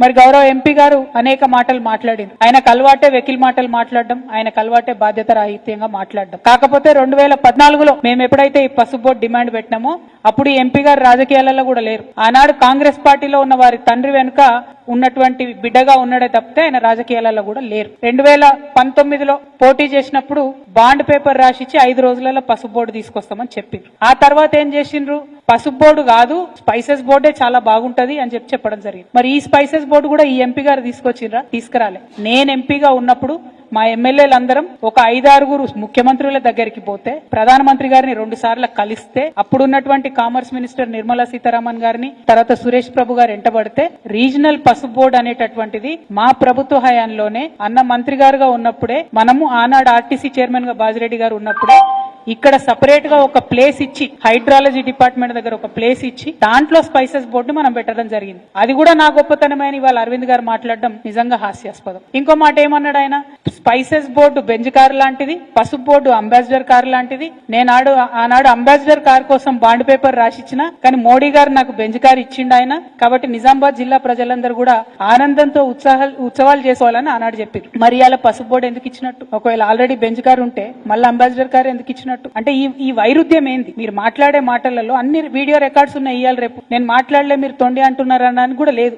మరి గౌరవ ఎంపీ గారు అనేక మాటలు మాట్లాడింది. ఆయనకు అలవాటే వెకిల్ మాటలు మాట్లాడడం, ఆయనకు అలవాటే బాధ్యత రాహిత్యంగా మాట్లాడడం. కాకపోతే 2014లో మేము ఎప్పుడైతే ఈ పసుపు బోర్డు డిమాండ్ పెట్టినామో అప్పుడు ఈ ఎంపీ గారు రాజకీయాలలో కూడా లేరు. ఆనాడు కాంగ్రెస్ పార్టీలో ఉన్న వారి తండ్రి వెనుక ఉన్నటువంటి బిడ్డగా ఉన్నాడే తప్పితే ఆయన రాజకీయాలలో కూడా లేరు. 2019లో పోటీ చేసినప్పుడు బాండ్ పేపర్ రాసిచ్చి 5 రోజులలో పసుపు బోర్డు తీసుకొస్తామని చెప్పిండ్రు. ఆ తర్వాత ఏం చేసిండ్రు, పసుపు బోర్డు కాదు స్పైసెస్ బోర్డే చాలా బాగుంటది అని చెప్పడం జరిగింది. మరి ఈ స్పైసెస్ బోర్డు కూడా ఈ ఎంపీ గారు తీసుకొచ్చిండ్రా? తీసుకురాలే. నేను ఎంపీగా ఉన్నప్పుడు మా ఎమ్మెల్యేలందరం ఒక 5-6 ముఖ్యమంత్రుల దగ్గరికి పోతే ప్రధానమంత్రి గారిని 2 సార్లు కలిస్తే అప్పుడున్నటువంటి కామర్స్ మినిస్టర్ నిర్మలా సీతారామన్ గారిని తర్వాత సురేష్ ప్రభు గారు ఎంటబడితే రీజనల్ పసుపు బోర్డు అనేటటువంటిది మా ప్రభుత్వ హయాంలోనే అన్న మంత్రి గారుగా ఉన్నప్పుడే మనము ఆనాడు ఆర్టీసీ చైర్మన్ గా బాజిరెడ్డి గారు ఉన్నప్పుడే ఇక్కడ సపరేట్ గా ఒక ప్లేస్ ఇచ్చి హైడ్రాలజీ డిపార్ట్మెంట్ దగ్గర ఒక ప్లేస్ ఇచ్చి దాంట్లో స్పైసెస్ బోర్డు మనం పెట్టడం జరిగింది. అది కూడా నా గొప్పతనమైన ఇవాళ అరవింద్ గారు మాట్లాడడం నిజంగా హాస్యాస్పదం. ఇంకో మాట ఏమన్నాడు ఆయన, స్పైసెస్ బోర్డు బెంజ్ కార్ లాంటిది, పసుపు బోర్డు అంబాసిడర్ కార్ లాంటిది. నేను ఆనాడు అంబాసిడర్ కార్ కోసం బాండ్ పేపర్ రాసిచ్చిన, కానీ మోడీ గారు నాకు బెంజ్ కార్ ఇచ్చిండు ఆయన. కాబట్టి నిజామాబాద్ జిల్లా ప్రజలందరూ కూడా ఆనందంతో ఉత్సవాలు చేసుకోవాలని ఆనాడు చెప్పారు. మరి అలా పసుపు బోర్డు ఎందుకు ఇచ్చినట్టు? ఒకవేళ ఆల్రెడీ బెంజ్ కార్ ఉంటే మళ్ళీ అంబాసిడర్ కార్ ఎందుకు ఇచ్చినట్టు? అంటే ఈ వైరుధ్యం ఏంది? మీరు మాట్లాడే మాటలలో అన్ని వీడియో రికార్డ్స్ ఉన్నాయి. ఇవాళ రేపు నేను మాట్లాడలే మీరు తొండి అంటున్నారని కూడా లేదు.